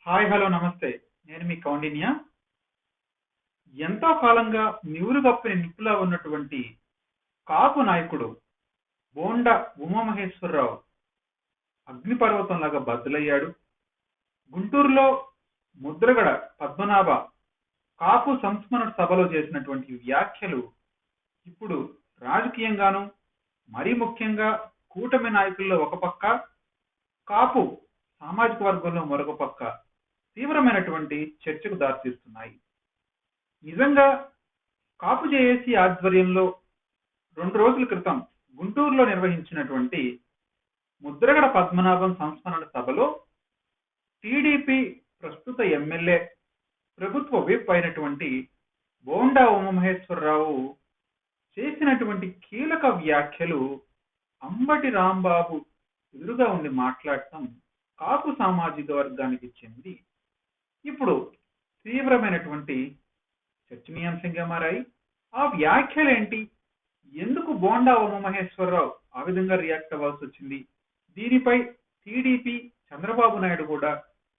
Hi hello నమస్తే. నేను మీ కౌండిన్య. ఎంతో కాలంగా నివురుగప్పిన నిప్పులా ఉన్నటువంటి కాపు నాయకుడు బోండా ఉమామహేశ్వరరావు అగ్నిపర్వతంలాగా బద్దలయ్యాడు. గుంటూరులో ముద్రగడ పద్మనాభ కాపు సంస్మరణ సభలో చేసినటువంటి వ్యాఖ్యలు ఇప్పుడు రాజకీయంగాను, మరీ ముఖ్యంగా కూటమి నాయకుల్లో ఒక పక్క, కాపు సామాజిక వర్గంలో మరొక పక్క తీవ్రమైనటువంటి చర్చకు దారితీస్తున్నాయి. నిజంగా కాపు జేఏసీ ఆధ్వర్యంలో 2 రోజుల క్రితం గుంటూరులో నిర్వహించినటువంటి ముద్రగడ పద్మనాభం సంస్మరణ సభలో టీడీపీ ప్రస్తుత ఎమ్మెల్యే, ప్రభుత్వ విప్ అయినటువంటి బోండా ఉమామహేశ్వరరావు చేసినటువంటి కీలక వ్యాఖ్యలు అంబటి రాంబాబు ఎదురుగా ఉండి మాట్లాడటం కాపు సామాజిక వర్గానికి చెంది ఇప్పుడు తీవ్రమైనటువంటి చర్చనీయాంశంగా మారాయి. ఆ వ్యాఖ్యలేంటి? ఎందుకు బోండా ఉమామహేశ్వరరావు ఆ విధంగా రియాక్ట్ అవ్వాల్సి వచ్చింది? దీనిపై టీడీపీ, చంద్రబాబు నాయుడు కూడా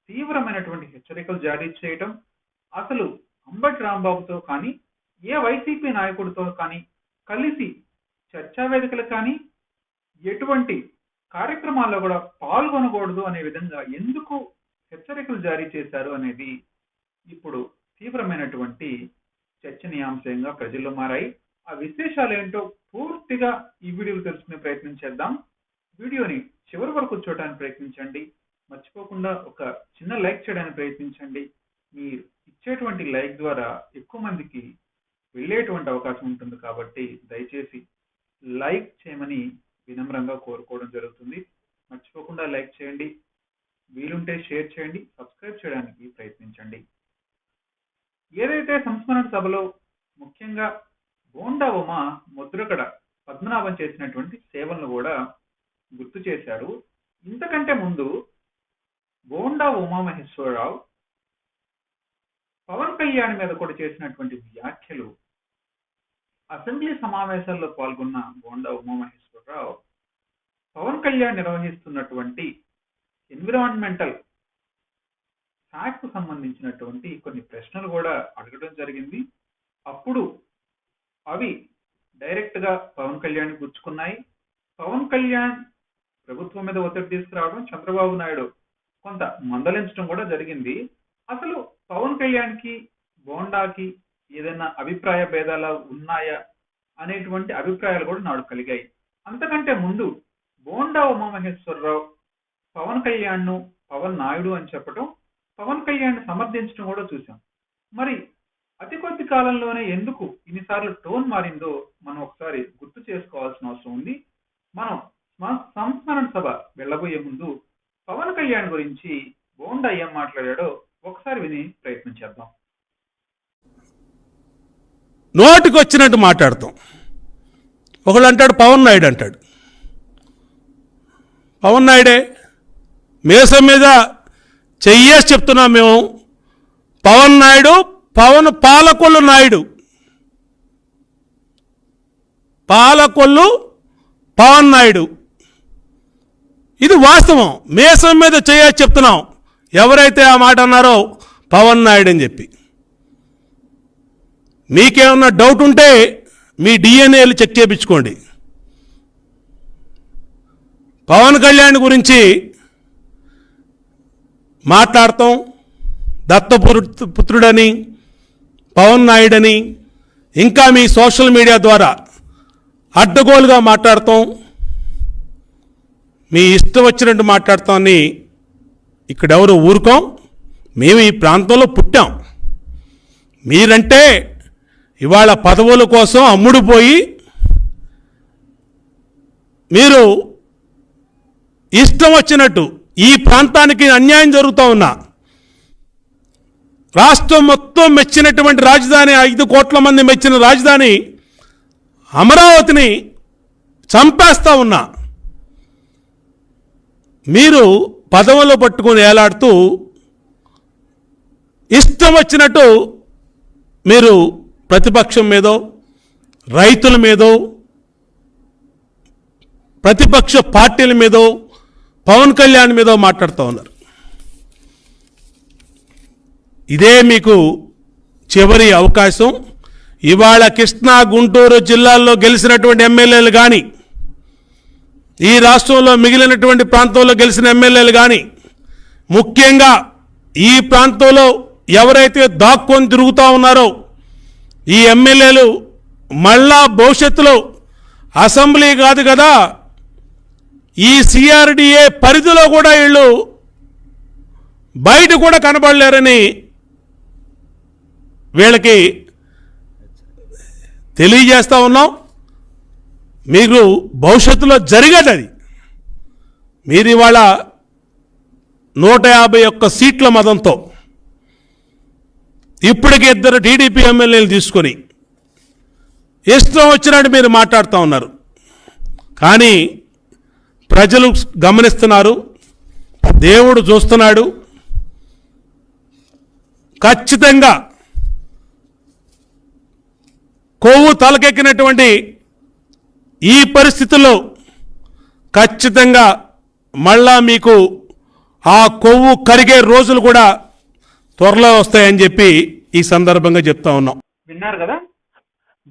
తీవ్రమైనటువంటి హెచ్చరికలు జారీ చేయటం, అసలు అంబటి రాంబాబుతో కానీ, ఏ వైసీపీ నాయకుడితో కానీ కలిసి చర్చా వేదికలు కానీ ఎటువంటి కార్యక్రమాల్లో కూడా పాల్గొనకూడదు అనే విధంగా ఎందుకు హెచ్చరికలు జారీ చేశారు అనేది ఇప్పుడు తీవ్రమైనటువంటి చర్చనీయాంశంగా ప్రజల్లో మారాయి. ఆ విశేషాలు ఏంటో పూర్తిగా ఈ వీడియోలో తెలుసుకునే ప్రయత్నం చేద్దాం. వీడియోని చివరి వరకు చూడడానికి ప్రయత్నించండి. మర్చిపోకుండా ఒక చిన్న లైక్ చేయడానికి ప్రయత్నించండి. మీరు ఇచ్చేటువంటి లైక్ ద్వారా ఎక్కువ మందికి వెళ్ళేటువంటి అవకాశం ఉంటుంది కాబట్టి దయచేసి లైక్ చేయమని వినమ్రంగా కోరుకోవడం జరుగుతుంది. మర్చిపోకుండా లైక్ చేయండి, వీలుంటే షేర్ చేయండి, సబ్స్క్రైబ్ చేయడానికి ప్రయత్నించండి. ఏదైతే సంస్మరణ సభలో ముఖ్యంగా బోండా ఉమా ముద్రగడ పద్మనాభం చేసినటువంటి సేవలను కూడా గుర్తు చేశారు. ఇంతకంటే ముందు బోండా ఉమామహేశ్వరరావు పవన్ కళ్యాణ్ మీద కూడా చేసినటువంటి వ్యాఖ్యలు, అసెంబ్లీ సమావేశాల్లో పాల్గొన్న బోండా ఉమామహేశ్వరరావు పవన్ కళ్యాణ్ నిర్వహిస్తున్నటువంటి ఎన్విరాన్మెంటల్ శాఖకు సంబంధించినటువంటి కొన్ని ప్రశ్నలు కూడా అడగడం జరిగింది. అప్పుడు అవి డైరెక్ట్ గా పవన్ కళ్యాణ్ గుచ్చుకున్నాయి. పవన్ కళ్యాణ్ ప్రభుత్వం మీద ఒత్తిడి తీసుకురావడం, చంద్రబాబు నాయుడు కొంత మందలించడం కూడా జరిగింది. అసలు పవన్ కళ్యాణ్ కి బోండాకి ఏదైనా అభిప్రాయ భేదాలు ఉన్నాయా అనేటువంటి అభిప్రాయాలు కూడా నాడు కలిగాయి. అంతకంటే ముందు బోండా ఉమామహేశ్వరరావు పవన్ కళ్యాణ్ ను పవన్ నాయుడు అని చెప్పడం, పవన్ కళ్యాణ్ సమర్థించడం కూడా చూసాం. మరి అతి కొద్ది కాలంలోనే ఎందుకు ఇన్నిసార్లు టోన్ మారిందో మనం ఒకసారి గుర్తు చేసుకోవాల్సిన అవసరం ఉంది. మనం సంస్మరణ సభ వెళ్ళబోయే ముందు పవన్ కళ్యాణ్ గురించి బోండా ఏం మాట్లాడాడో ఒకసారి విని ప్రయత్నం చేద్దాం. నోటికి వచ్చినట్టు మాట్లాడతాం. ఒకళ్ళు అంటాడు పవన్ నాయుడు అంటాడు. పవన్ నాయుడే మీసం మీద చెయ్యేసి చెప్తున్నాం మేము. పవన్ నాయుడు, పవన్ పాలకొల్లు నాయుడు, పాలకొల్లు పవన్ నాయుడు. ఇది వాస్తవం. మీసం మీద చెయ్యేసి చెప్తున్నాం. ఎవరైతే ఆ మాట అన్నారో పవన్ నాయుడు అని చెప్పి. మీకేమన్నా డౌట్ ఉంటే మీ డిఎన్ఏలు చెక్ చేయించుకోండి. పవన్ కళ్యాణ్ గురించి మాట్లాడతాం, దత్తపుత్రుడని, పవన్ నాయుడని, ఇంకా మీ సోషల్ మీడియా ద్వారా అడ్డగోలుగా మాట్లాడతాం, మీ ఇష్టం వచ్చినట్టు మాట్లాడతామని ఇక్కడెవరు ఊరుకోం. మేము ఈ ప్రాంతంలో పుట్టాం. మీరంటే ఇవాళ పదవుల కోసం అమ్ముడుపోయి మీరు ఇష్టం వచ్చినట్టు ఈ ప్రాంతానికి అన్యాయం జరుగుతూ ఉన్నా, రాష్ట్రం మొత్తం మెచ్చినటువంటి రాజధాని, 5 కోట్ల మంది మెచ్చిన రాజధాని అమరావతిని చంపేస్తూ ఉన్నా, మీరు పదవులు పట్టుకుని ఏలాడుతూ ఇష్టం వచ్చినట్టు మీరు ప్రతిపక్షం మీదో, రైతుల మీదో, ప్రతిపక్ష పార్టీల మీదో, పవన్ కళ్యాణ్ మీదో మాట్లాడుతూ ఉన్నారు. ఇదే మీకు చివరి అవకాశం. ఇవాళ కృష్ణా గుంటూరు జిల్లాల్లో గెలిచినటువంటి ఎమ్మెల్యేలు కానీ, ఈ రాష్ట్రంలో మిగిలినటువంటి ప్రాంతంలో గెలిచిన ఎమ్మెల్యేలు కానీ, ముఖ్యంగా ఈ ప్రాంతంలో ఎవరైతే దాక్కొని తిరుగుతూ ఉన్నారో ఈ ఎమ్మెల్యేలు మళ్ళా భవిష్యత్తులో అసెంబ్లీ కాదు కదా, ఈ సిఆర్డిఏ పరిధిలో కూడా వీళ్ళు బయట కూడా కనబడలేరని వీళ్ళకి తెలియజేస్తూ ఉన్నాం. మీకు భవిష్యత్తులో జరిగేది అది. మీరు ఇవాళ 151 సీట్ల మదంతో ఇప్పటికి 2 టీడీపీ ఎమ్మెల్యేలు తీసుకొని ఇష్టం వచ్చినట్టు మీరు మాట్లాడుతూ ఉన్నారు. కానీ ప్రజలు గమనిస్తున్నారు, దేవుడు చూస్తున్నాడు. ఖచ్చితంగా కొవ్వు తలకెక్కినటువంటి ఈ పరిస్థితుల్లో ఖచ్చితంగా మళ్ళా మీకు ఆ కొవ్వు కరిగే రోజులు కూడా త్వరలో వస్తాయని చెప్పి ఈ సందర్భంగా చెప్తా ఉన్నాం. విన్నారు కదా,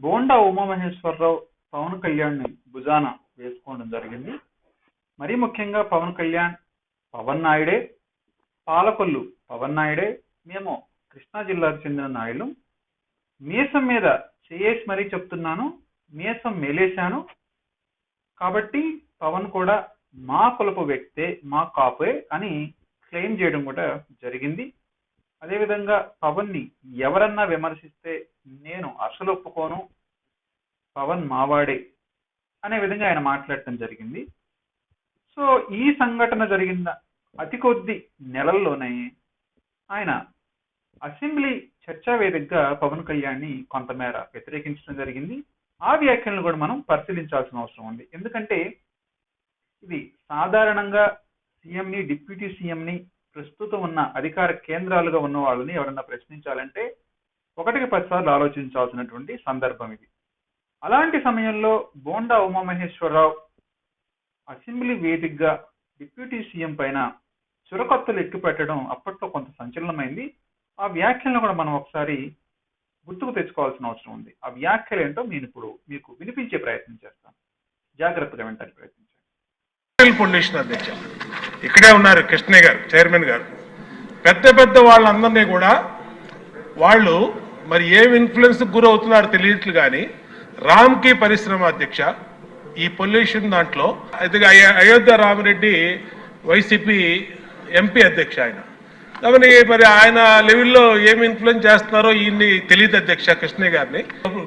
బోండా ఉమామహేశ్వరరావు పవన్ కళ్యాణ్ని భుజాన వేసుకోవడం జరిగింది. మరీ ముఖ్యంగా పవన్ కళ్యాణ్ పవన్ నాయుడే, పాలకొల్లు పవన్ నాయుడే, మేము కృష్ణా జిల్లాకు చెందిన నాయుడు, మీసం మీద చేసి మరీ చెప్తున్నాను, మీసం మెలేశాను కాబట్టి పవన్ కూడా మా కులపు వ్యక్తే, మా కాపే అని క్లెయిమ్ చేయడం కూడా జరిగింది. అదేవిధంగా పవన్ని ఎవరన్నా విమర్శిస్తే నేను అసలు ఒప్పుకోను, పవన్ మావాడే అనే విధంగా ఆయన మాట్లాడటం జరిగింది. సో ఈ సంఘటన జరిగిన అతి కొద్ది నెలల్లోనే ఆయన అసెంబ్లీ చర్చా వేదికగా పవన్ కళ్యాణ్ని కొంతమేర వ్యతిరేకించడం జరిగింది. ఆ వ్యాఖ్యలను కూడా మనం పరిశీలించాల్సిన అవసరం ఉంది. ఎందుకంటే ఇది సాధారణంగా సీఎంని, డిప్యూటీ సీఎంని, ప్రస్తుతం ఉన్న అధికార కేంద్రాలుగా ఉన్న వాళ్ళని ఎవరన్నా ప్రశ్నించాలంటే 1కి 10 సార్లు ఆలోచించాల్సినటువంటి సందర్భం ఇది. అలాంటి సమయంలో బోండా ఉమామహేశ్వరరావు అసెంబ్లీ వేదికగా డిప్యూటీ సీఎం పైన చురకత్తులు ఎక్కుపెట్టడం అప్పట్లో కొంత సంచలనమైంది. ఆ వ్యాఖ్యలను కూడా మనం ఒకసారి గుర్తుకు తెచ్చుకోవాల్సిన అవసరం ఉంది. ఆ వ్యాఖ్యలు ఏంటో నేను ఇప్పుడు మీకు వినిపించే ప్రయత్నం చేస్తాను. జాగ్రత్తగా వింటానికి ప్రయత్నించండి. పొల్యూషన్ అధ్యక్ష ఇక్కడే ఉన్నారు కృష్ణయ్య గారు, చైర్మన్ గారు. పెద్ద పెద్ద వాళ్ళందరినీ కూడా వాళ్ళు మరి ఏం ఇన్ఫ్లుయెన్స్ గురవుతున్నారో తెలియట్లు కానీ రామ్కి పరిశ్రమ అధ్యక్ష ఈ పొల్యూషన్ దాంట్లో అయితే అయోధ్య రామిరెడ్డి వైసీపీ ఎంపీ అధ్యక్ష ఆయన. కాబట్టి మరి ఆయన లెవెల్లో ఏమి ఇన్ఫ్లుయెన్స్ చేస్తున్నారో ఈయన్ని తెలియదు అధ్యక్ష. కృష్ణయ్య గారిని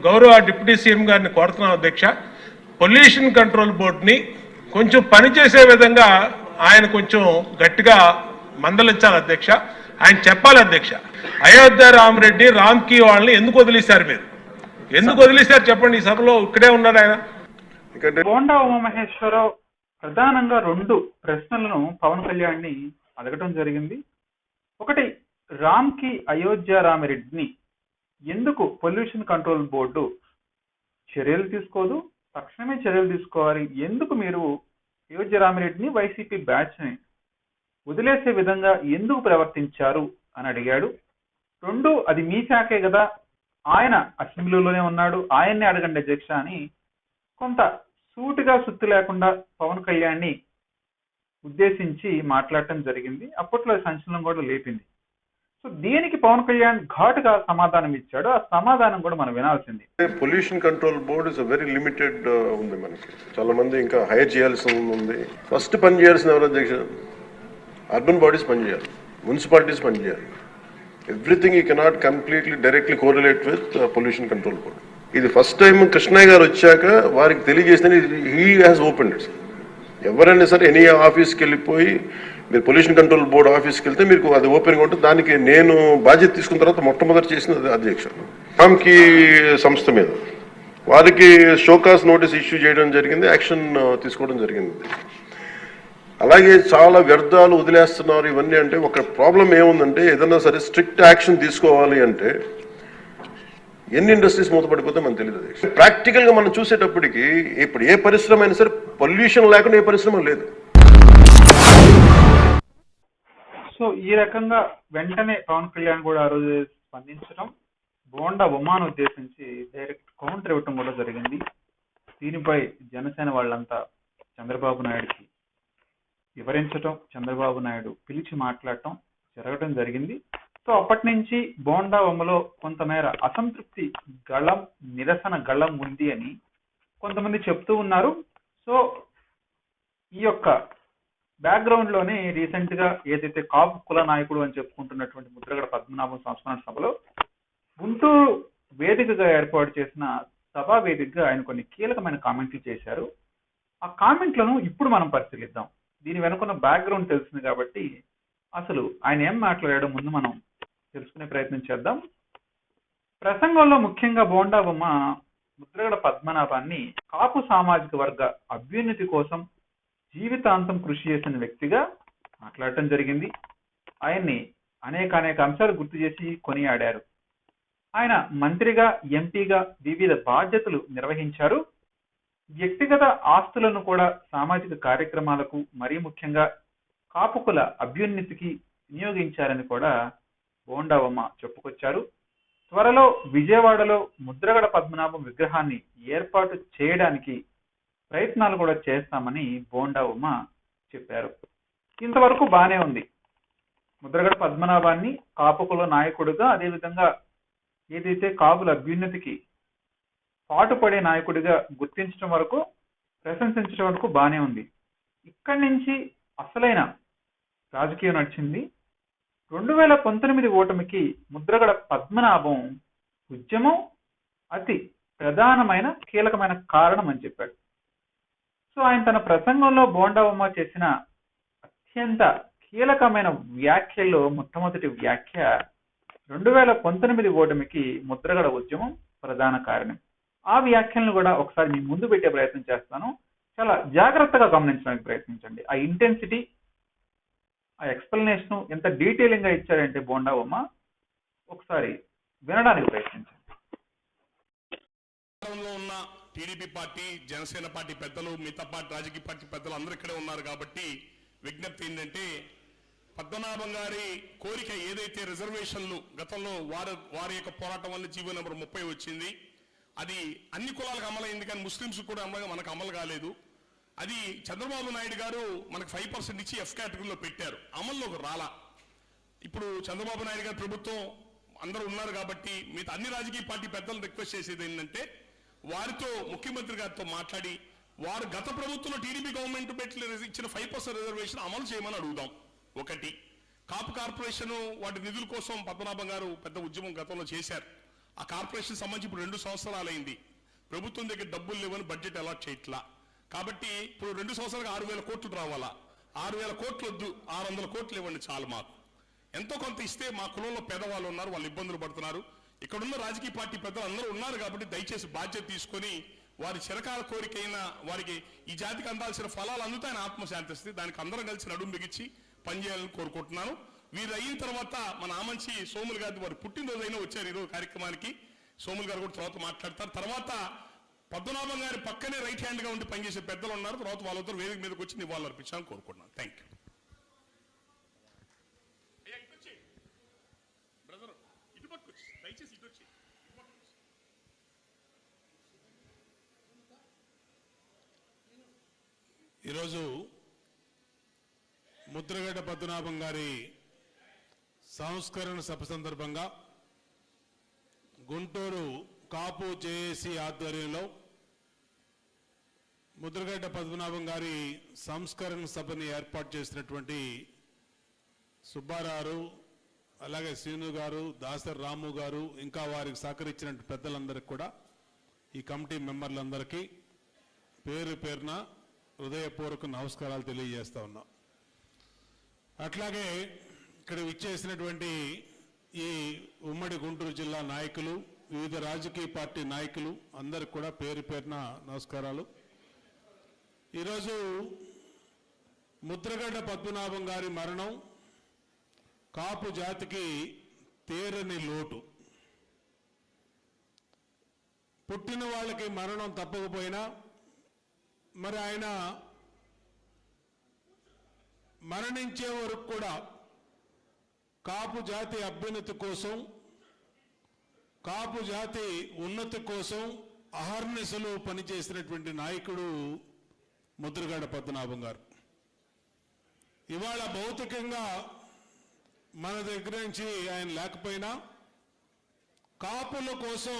గౌరవ డిప్యూటీ సీఎం గారిని కోరుతున్నాం అధ్యక్ష, పొల్యూషన్ కంట్రోల్ బోర్డుని కొంచెం పనిచేసే విధంగా ఆయన కొంచెం గట్టిగా మందలించాలి అధ్యక్ష. ఆయన చెప్పాలి అధ్యక్ష, అయోధ్య రామిరెడ్డి రామ్కి వాళ్ళని ఎందుకు వదిలేశారు, మీరు ఎందుకు వదిలేశారు చెప్పండి. ఈ సభలో ఇక్కడే ఉన్నారు ఆయన. బోండా ఉమామహేశ్వరరావు ప్రధానంగా 2 ప్రశ్నలను పవన్ కళ్యాణ్ని అడగటం జరిగింది. ఒకటి, రామ్కి అయోధ్య రామిరెడ్డిని ఎందుకు పొల్యూషన్ కంట్రోల్ బోర్డు చర్యలు తీసుకోదు, తక్షణమే చర్యలు తీసుకోవాలి, ఎందుకు మీరు అయోధ్య రామిరెడ్డిని వైసీపీ బ్యాచ్ని వదిలేసే విధంగా ఎందుకు ప్రవర్తించారు అని అడిగాడు. 2, అది మీ శాఖే కదా, ఆయన అసెంబ్లీలోనే ఉన్నాడు, ఆయన్నే అడగండి అధ్యక్ష అని కొంత సూటిగా సుత్తి లేకుండా పవన్ కళ్యాణ్ని ఉద్దేశించి మాట్లాడటం జరిగింది. అప్పట్లో సంచలనం కూడా లేపింది. సో దీనికి పవన్ కళ్యాణ్ ఘాటుగా సమాధానం ఇచ్చాడు. ఆ సమాధానం కూడా మనం వినాల్సింది. Pollution control board is very limited ఉంది, మనకి చాలా మంది ఇంకా హైర్ చేయాల్సి ఉంది. ఫస్ట్ పని చేయాల్సిన ఎవరు అధ్యక్ష? అర్బన్ బాడీస్ పనిచేయాలి, మున్సిపాలిటీస్ పనిచేయాలి. Everything you cannot completely directly correlate with pollution control board. ఇది ఫస్ట్ టైం కృష్ణయ్య గారు వచ్చాక వారికి తెలియజేసిన హీ హాజ్ ఓపెన్డ్ ఇట్. ఎవరైనా సరే ఎనీ ఆఫీస్కి వెళ్ళిపోయి మీరు పొల్యూషన్ కంట్రోల్ బోర్డు ఆఫీస్కి వెళ్తే మీకు అది ఓపెన్గా ఉంటుంది. దానికి నేను బాధ్యత తీసుకున్న తర్వాత మొట్టమొదటి చేసిన అధ్యక్ష రామ్కి సంస్థ మీద వారికి షోకాస్ నోటీస్ ఇష్యూ చేయడం జరిగింది, యాక్షన్ తీసుకోవడం జరిగింది. అలాగే చాలా వ్యర్థాలు వదిలేస్తున్నారు ఇవన్నీ. అంటే ఒక ప్రాబ్లం ఏముందంటే ఏదైనా సరే స్ట్రిక్ట్ యాక్షన్ తీసుకోవాలి అంటే ఎన్ని ఇండస్ట్రీస్ మూతపడిపోతే మనకు తెలియదు. ప్రాక్టికల్గా మనం చూసేటప్పటికి ఇప్పుడు ఏ పరిశ్రమ అయినా సరే పొల్యూషన్ లేకుండా ఏ పరిశ్రమ లేదు. సో సో ఈ రకంగా వెంటనే పవన్ కళ్యాణ్ కూడా ఆ రోజు స్పందించడం, బోండా ఉమాను ఉద్దేశించి డైరెక్ట్ కౌంటర్ ఇవ్వటం కూడా జరిగింది. దీనిపై జనసేన వాళ్ళంతా చంద్రబాబు నాయుడుకి వివరించటం, చంద్రబాబు నాయుడు పిలిచి మాట్లాడటం జరగడం జరిగింది. సో అప్పటి నుంచి బోండా ఉమలో కొంతమేర అసంతృప్తి గళం, నిరసన గళం ఉంది అని కొంతమంది చెప్తూ ఉన్నారు. సో ఈ యొక్క బ్యాక్గ్రౌండ్ లోనే రీసెంట్ గా ఏదైతే కాపు కుల నాయకుడు అని చెప్పుకుంటున్నటువంటి ముద్రగడ పద్మనాభం సంస్మరణ సభలో గుంటూరు వేదికగా ఏర్పాటు చేసిన సభా వేదికగా ఆయన కొన్ని కీలకమైన కామెంట్లు చేశారు. ఆ కామెంట్లను ఇప్పుడు మనం పరిశీలిద్దాం. దీని వెనుకున్న బ్యాక్గ్రౌండ్ తెలిసింది కాబట్టి అసలు ఆయన ఏం మాట్లాడాడో ముందు మనం తెలుసుకునే ప్రయత్నం చేద్దాం. ప్రసంగంలో ముఖ్యంగా బోండా బొమ్మ ముద్రగడ పద్మనాభాన్ని కాపు సామాజిక వర్గ అభ్యున్నతి కోసం జీవితాంతం కృషి చేసిన వ్యక్తిగా మాట్లాడటం జరిగింది. ఆయన్ని అనేక అంశాలు గుర్తు చేసి కొనియాడారు. ఆయన మంత్రిగా, ఎంపీగా వివిధ బాధ్యతలు నిర్వహించారు. వ్యక్తిగత ఆస్తులను కూడా సామాజిక కార్యక్రమాలకు, మరీ ముఖ్యంగా కాపుకుల అభ్యున్నతికి వినియోగించారని కూడా బోండా బొమ్మ చెప్పుకొచ్చారు. త్వరలో విజయవాడలో ముద్రగడ పద్మనాభం విగ్రహాన్ని ఏర్పాటు చేయడానికి ప్రయత్నాలు కూడా చేస్తామని బోండా బొమ్మ చెప్పారు. ఇంతవరకు బానే ఉంది. ముద్రగడ పద్మనాభాన్ని కాపుకుల నాయకుడిగా, అదేవిధంగా ఏదైతే కాపుల అభ్యున్నతికి పాటుపడే నాయకుడిగా గుర్తించడం వరకు, ప్రశంసించడం వరకు బానే ఉంది. ఇక్కడి నుంచి అసలైన రాజకీయం నడిచింది. 2019 ఓటమికి ముద్రగడ పద్మనాభం ఉద్యమం అతి ప్రధానమైన కీలకమైన కారణం అని చెప్పాడు. సో ఆయన తన ప్రసంగంలో బోండా బొమ్మ చేసిన అత్యంత కీలకమైన వ్యాఖ్యల్లో మొట్టమొదటి వ్యాఖ్య 2019 ఓటమికి ముద్రగడ ఉద్యమం ప్రధాన కారణం. ఆ వ్యాఖ్యలను కూడా ఒకసారి మీ ముందు పెట్టే ప్రయత్నం చేస్తాను. చాలా జాగ్రత్తగా గమనించడానికి ప్రయత్నించండి. ఆ ఇంటెన్సిటీ, ఆ ఎక్స్ప్లెనేషన్ ఎంత డీటెయిలింగ్ గా ఇచ్చారంటే బోండా బొమ్మ, ఒకసారి వినడానికి ప్రయత్నించండి. ఉన్న టీడీపీ పార్టీ, జనసేన పార్టీ పెద్దలు, మిగతా పార్టీ రాజకీయ పార్టీ పెద్దలు అందరూ ఇక్కడే ఉన్నారు కాబట్టి విజ్ఞప్తి ఏంటంటే, పద్మనాభం గారి కోరిక ఏదైతే రిజర్వేషన్లు గతంలో వారి యొక్క పోరాటం వల్ల జీవో నెంబర్ 30 వచ్చింది, అది అన్ని కులాలకు అమలైంది కానీ ముస్లింస్ కూడా మనకు అమలు కాలేదు. అది చంద్రబాబు నాయుడు గారు మనకు 5% ఇచ్చి F కేటగిరీలో పెట్టారు, అమల్లోకి రాలా. ఇప్పుడు చంద్రబాబు నాయుడు గారి ప్రభుత్వం అందరూ ఉన్నారు కాబట్టి మిగతా అన్ని రాజకీయ పార్టీ పెద్దలు రిక్వెస్ట్ చేసేది ఏంటంటే, వారితో ముఖ్యమంత్రి గారితో మాట్లాడి వారు గత ప్రభుత్వంలో టీడీపీ గవర్నమెంట్ పెట్టి ఇచ్చిన 5% రిజర్వేషన్ అమలు చేయమని అడుగుదాం. ఒకటి, కాపు కార్పొరేషన్ వాటి నిధుల కోసం పద్మనాభం గారు పెద్ద ఉద్యమం గతంలో చేశారు. ఆ కార్పొరేషన్ సంబంధించి ఇప్పుడు 2 సంవత్సరాలైంది. ప్రభుత్వం దగ్గర డబ్బులు లేవని బడ్జెట్ అలాట్ చేయట్లా. కాబట్టి ఇప్పుడు 2 సంవత్సరాలకు 6,000 కోట్లు రావాలా. 6,000 కోట్లు వద్దు, 600 కోట్లు ఇవ్వండి చాలు. మాకు ఎంతో కొంత ఇస్తే మా కులంలో పేదవాళ్ళు ఉన్నారు, వాళ్ళు ఇబ్బందులు పడుతున్నారు. ఇక్కడున్న రాజకీయ పార్టీ పెద్దలు అందరూ ఉన్నారు కాబట్టి దయచేసి బాధ్యత తీసుకొని వారి చిరకాల కోరికైన వారికి ఈ జాతికి అందాల్సిన ఫలాలు అందుతాయని ఆత్మశాంతిస్తుంది. దానికి అందరం కలిసి నడుము బిగించి పనిచేయాలని కోరుకుంటున్నాను. వీరు అయిన తర్వాత మన ఆమంచి సోములు గారి వారి పుట్టినరోజైనా వచ్చారు ఈరోజు కార్యక్రమానికి. సోములు గారు కూడా తర్వాత మాట్లాడతారు. తర్వాత పద్మనాభం గారి పక్కనే రైట్ హ్యాండ్ గా ఉండి పనిచేసే పెద్దలు ఉన్నారు. తర్వాత వాళ్ళతో వేదిక మీదకి వచ్చి నివాళులు అర్పించాలని కోరుకుంటున్నాను. Thank you. ఈరోజు ముద్రగడ పద్మనాభం గారి సంస్కరణ సభ సందర్భంగా గుంటూరు కాపు జేఏసీ ఆధ్వర్యంలో ముద్రగడ పద్మనాభం గారి సంస్కరణ సభని ఏర్పాటు చేసినటువంటి సుబ్బారావు, అలాగే శ్రీను గారు, దాసరి రాము గారు, ఇంకా వారికి సహకరించిన పెద్దలందరికీ కూడా, ఈ కమిటీ మెంబర్లందరికీ పేరు పేరున హృదయపూర్వక నమస్కారాలు తెలియజేస్తా ఉన్నాం. అట్లాగే ఇక్కడ విచ్చేసినటువంటి ఈ ఉమ్మడి గుంటూరు జిల్లా నాయకులు, వివిధ రాజకీయ పార్టీ నాయకులు అందరికి కూడా పేరు పేరున నమస్కారాలు. ఈరోజు ముద్రగడ పద్మనాభం గారి మరణం కాపు జాతికి తీరని లోటు. పుట్టిన వాళ్ళకి మరణం తప్పకపోయినా మరి ఆయన మరణించే వరకు కూడా కాపు జాతి అభ్యున్నతి కోసం, కాపు జాతి ఉన్నతి కోసం అహర్నిశలు పనిచేసినటువంటి నాయకుడు ముద్రగడ పద్మనాభం గారు. ఇవాళ భౌతికంగా మన దగ్గర నుంచి ఆయన లేకపోయినా కాపుల కోసం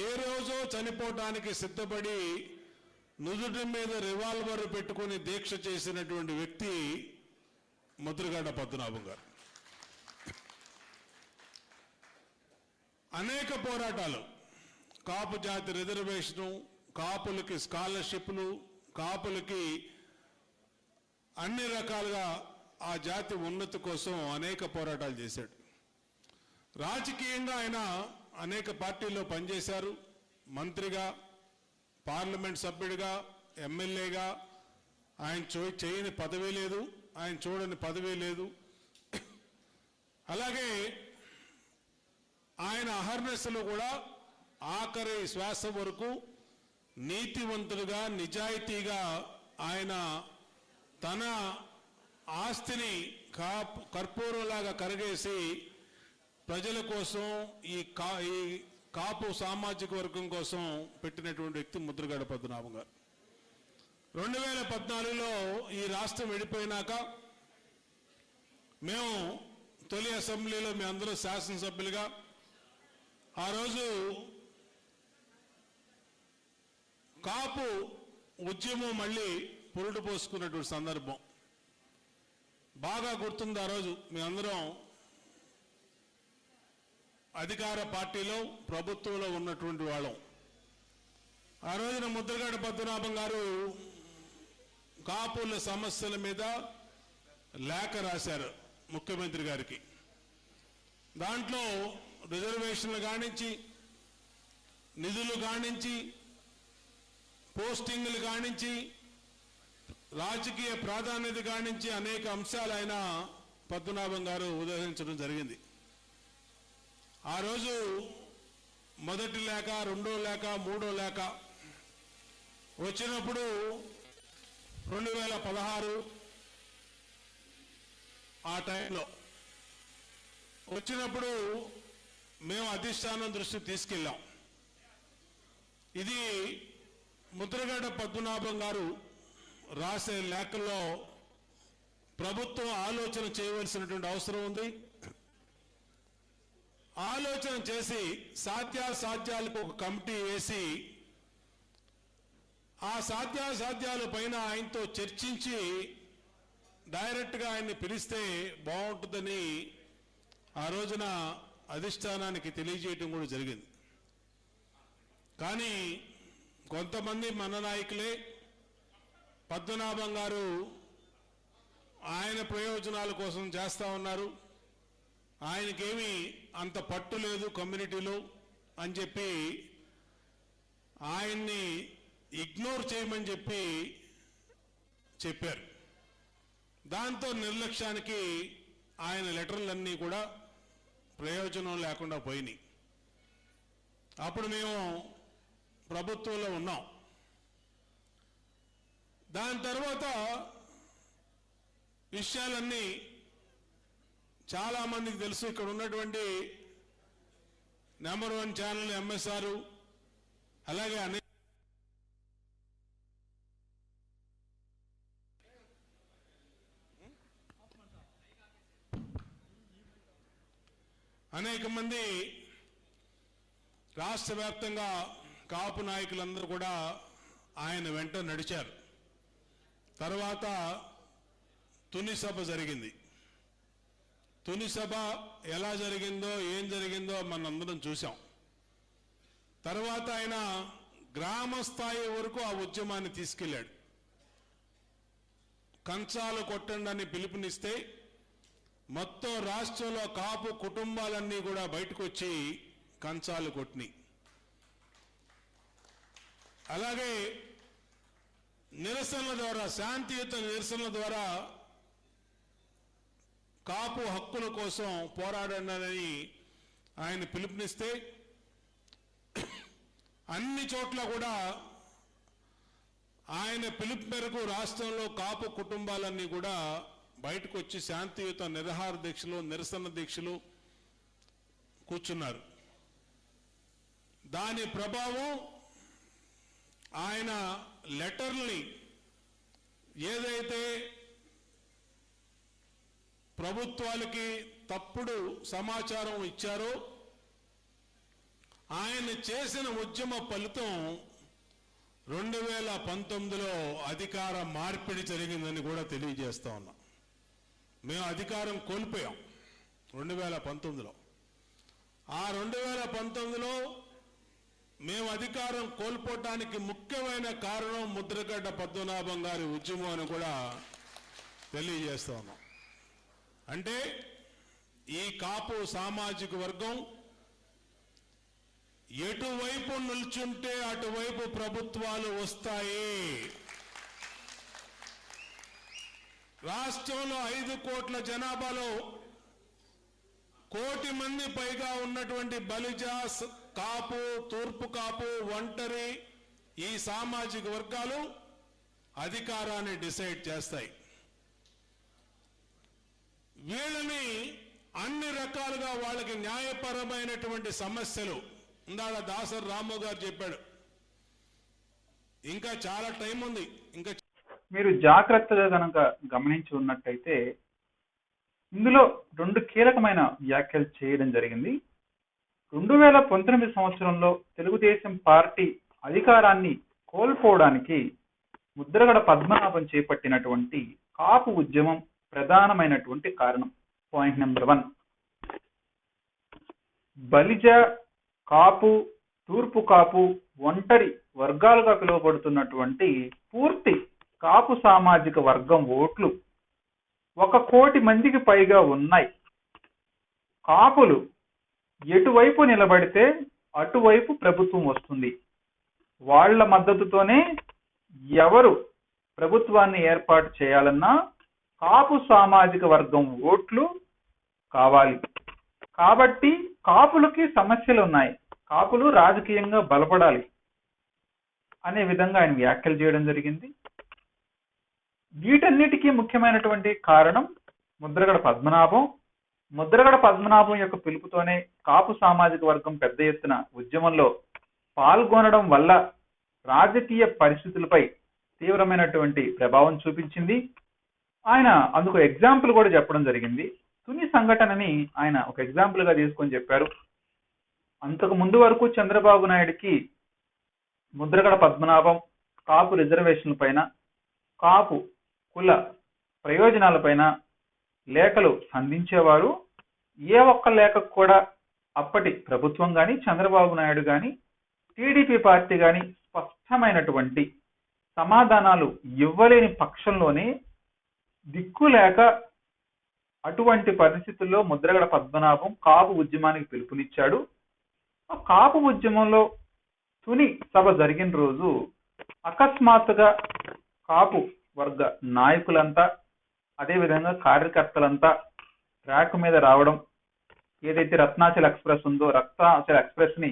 ఏ రోజో చనిపోవడానికి సిద్ధపడి నుదుటి మీద రివాల్వర్ పెట్టుకుని దీక్ష చేసినటువంటి వ్యక్తి ముద్రగడ పద్మనాభం గారు. అనేక పోరాటాలు, కాపు జాతి రిజర్వేషను, కాపులకి స్కాలర్షిప్లు, కాపులకి అన్ని రకాలుగా ఆ జాతి ఉన్నతి కోసం అనేక పోరాటాలు చేశాడు. రాజకీయంగా ఆయన అనేక పార్టీల్లో పనిచేశారు. మంత్రిగా, పార్లమెంట్ సభ్యుడిగా, ఎమ్మెల్యేగా. ఆయన చేయని పదవి లేదు, ఆయన చూడని పదవి లేదు. అలాగే ఆయన అహర్నిశలు కూడా ఆఖరి శ్వాస వరకు నీతివంతుడుగా, నిజాయితీగా ఆయన తన ఆస్తిని కర్పూరంలాగా కరిగేసి ప్రజల కోసం, ఈ కాపు సామాజిక వర్గం కోసం పెట్టినటువంటి వ్యక్తి ముద్రగడ పద్మనాభం గారు. 2014లో ఈ రాష్ట్రం విడిపోయినాక మేము తొలి అసెంబ్లీలో మీ అందరూ శాసనసభ్యులుగా ఆ రోజు కాపు ఉద్యమం మళ్ళీ పురుడు పోసుకున్నటువంటి సందర్భం బాగా గుర్తుంది. ఆ రోజు మీ అందరం అధికార పార్టీలో, ప్రభుత్వంలో ఉన్నటువంటి వాళ్ళం. ఆ రోజున ముద్రగడ పద్మనాభం గారు కాపుల సమస్యల మీద లేఖ రాశారు ముఖ్యమంత్రి గారికి. దాంట్లో రిజర్వేషన్లు కానించి, నిధులు కానించి, పోస్టింగ్లు కానించి, రాజకీయ ప్రాధాన్యత కానించి అనేక అంశాలు ఆయన పద్మనాభం గారు ఉదహరించడం జరిగింది. ఆ రోజు మొదటి లేఖ, రెండో లేఖ, మూడో లేఖ వచ్చినప్పుడు 2016 ఆ టైంలో వచ్చినప్పుడు మేము అధిష్టానం దృష్టికి తీసుకెళ్ళాం. ఇది ముద్రగడ పద్మనాభం గారు రాసే లేఖల్లో ప్రభుత్వం ఆలోచన చేయవలసినటువంటి అవసరం ఉంది. ఆలోచన చేసి సాధ్యాసాధ్యాలకు ఒక కమిటీ వేసి ఆ సాధ్యాసాధ్యాల పైన ఆయనతో చర్చించి డైరెక్ట్గా ఆయన్ని పిలిస్తే బాగుంటుందని ఆ రోజున అధిష్టానానికి తెలియజేయటం కూడా జరిగింది. కానీ కొంతమంది మన నాయకులే పద్మనాభం గారు ఆయన ప్రయోజనాల కోసం చేస్తూ ఉన్నారు, ఆయనకేమీ అంత పట్టు లేదు కమ్యూనిటీలో అని చెప్పి ఆయన్ని ఇగ్నోర్ చేయమని చెప్పారు. దాంతో నిర్లక్ష్యానికి ఆయన లెటర్లన్నీ కూడా ప్రయోజనం లేకుండా పోయినాయి. అప్పుడు మేము ప్రభుత్వంలో ఉన్నాం. దాని తర్వాత విషయాలన్నీ చాలా మందికి తెలుసు. ఇక్కడ ఉన్నటువంటి నెంబర్ 1 ఛానల్ ఎంఎస్ఆర్, అలాగే అనేక మంది రాష్ట్ర వ్యాప్తంగా కాపు నాయకులందరూ కూడా ఆయన వెంట నడిచారు. తర్వాత తుని సభ జరిగింది. తుని సభ ఎలా జరిగిందో, ఏం జరిగిందో మనందరం చూసాం. తర్వాత ఆయన గ్రామ స్థాయి వరకు ఆ ఉద్యమాన్ని తీసుకెళ్ళాడు. కంచాలు కొట్టండి అని పిలుపునిస్తే మొత్తం రాష్ట్రంలో కాపు కుటుంబాలన్నీ కూడా బయటకు వచ్చి కంచాలు కొట్టినాయి. అలాగే నిరసనల ద్వారా, శాంతియుత నిరసనల ద్వారా కాపు హక్కుల కోసం పోరాడండి ఆయన పిలుపునిస్తే అన్ని చోట్ల కూడా ఆయన పిలుపు మేరకు రాష్ట్రంలో కాపు కుటుంబాలన్నీ కూడా బయటకు వచ్చి శాంతియుత నిరాహార దీక్షలు, నిరసన దీక్షలు కూర్చున్నారు. దాని ప్రభావం ఆయన లెటర్ని ఏదైతే ప్రభుత్వాలకి తప్పుడు సమాచారం ఇచ్చారో, ఆయన చేసిన ఉద్యమ ఫలితం 2019లో అధికార మార్పిడి జరిగిందని కూడా తెలియజేస్తా ఉన్నాం. మేము అధికారం కోల్పోయాం 2019లో. ఆ 2019లో మేము అధికారం కోల్పోవటానికి ముఖ్యమైన కారణం ముద్రగడ్డ పద్మనాభం గారి ఉద్యమం అని కూడా తెలియజేస్తా ఉన్నాం. అంటే ఈ కాపు సామాజిక వర్గం ఎటువైపు నిల్చుంటే అటువైపు ప్రభుత్వాలు వస్తాయి. రాష్ట్రంలో 5 కోట్ల జనాభాలో 1 కోటి మంది పైగా ఉన్నటువంటి బలిజ, కాపు, తూర్పు కాపు, ఒంటరి ఈ సామాజిక వర్గాలు అధికారాన్ని డిసైడ్ చేస్తాయి. వీళ్ళని అన్ని రకాలుగా వాళ్ళకి న్యాయపరమైనటువంటి సమస్యలు ఇందాక దాసరి రాము గారు చెప్పాడు. ఇంకా చాలా టైం ఉంది. ఇంకా మీరు జాగ్రత్తగా కనుక గమనించి ఉన్నట్టయితే ఇందులో 2 కీలకమైన వ్యాఖ్యలు చేయడం జరిగింది. 2019 సంవత్సరంలో తెలుగుదేశం పార్టీ అధికారాన్ని కోల్పోవడానికి ముద్రగడ పద్మనాభం చేపట్టినటువంటి కాపు ఉద్యమం ప్రధానమైనటువంటి కారణం. పాయింట్ నెంబర్ 1, బలిజ, కాపు, తూర్పు కాపు, ఒంటరి వర్గాలుగా పిలువబడుతున్నటువంటి పూర్తి కాపు సామాజిక వర్గం ఓట్లు 1 కోటి మందికి పైగా ఉన్నాయి. కాపులు ఎటువైపు నిలబడితే అటువైపు ప్రభుత్వం వస్తుంది. వాళ్ల మద్దతుతోనే ఎవరు ప్రభుత్వాన్ని ఏర్పాటు చేయాలన్నా కాపు సామాజిక వర్గం ఓట్లు కావాలి. కాబట్టి కాపులకి సమస్యలు ఉన్నాయి, కాపులు రాజకీయంగా బలపడాలి అనే విధంగా ఆయన వ్యాఖ్యలు చేయడం జరిగింది. వీటన్నిటికీ ముఖ్యమైనటువంటి కారణం ముద్రగడ పద్మనాభం. ముద్రగడ పద్మనాభం యొక్క పిలుపుతోనే కాపు సామాజిక వర్గం పెద్ద ఎత్తున ఉద్యమంలో పాల్గొనడం వల్ల రాజకీయ పరిస్థితులపై తీవ్రమైనటువంటి ప్రభావం చూపించింది. ఆయన అందుకు ఎగ్జాంపుల్ కూడా చెప్పడం జరిగింది. తుని సంఘటనని ఆయన ఒక ఎగ్జాంపుల్ గా తీసుకొని చెప్పారు. అంతకు ముందు వరకు చంద్రబాబు నాయుడికి ముద్రగడ పద్మనాభం కాపు రిజర్వేషన్ల పైన, కాపు కుల ప్రయోజనాలపైన లేఖలు సంధించేవారు. ఏ ఒక్క లేఖకు కూడా అప్పటి ప్రభుత్వం కానీ, చంద్రబాబు నాయుడు కానీ, టీడీపీ పార్టీ కానీ స్పష్టమైనటువంటి సమాధానాలు ఇవ్వలేని పక్షంలోనే దిక్కులేక అటువంటి పరిస్థితుల్లో ముద్రగడ పద్మనాభం కాపు ఉద్యమానికి పిలుపునిచ్చాడు. ఆ కాపు ఉద్యమంలో తుని సభ జరిగిన రోజు అకస్మాత్తుగా కాపు వర్గ నాయకులంతా, అదేవిధంగా కార్యకర్తలంతా ట్రాక్ మీద రావడం, ఏదైతే రత్నాచల్ ఎక్స్ప్రెస్ ఉందో రత్నాచల్ ఎక్స్ప్రెస్ ని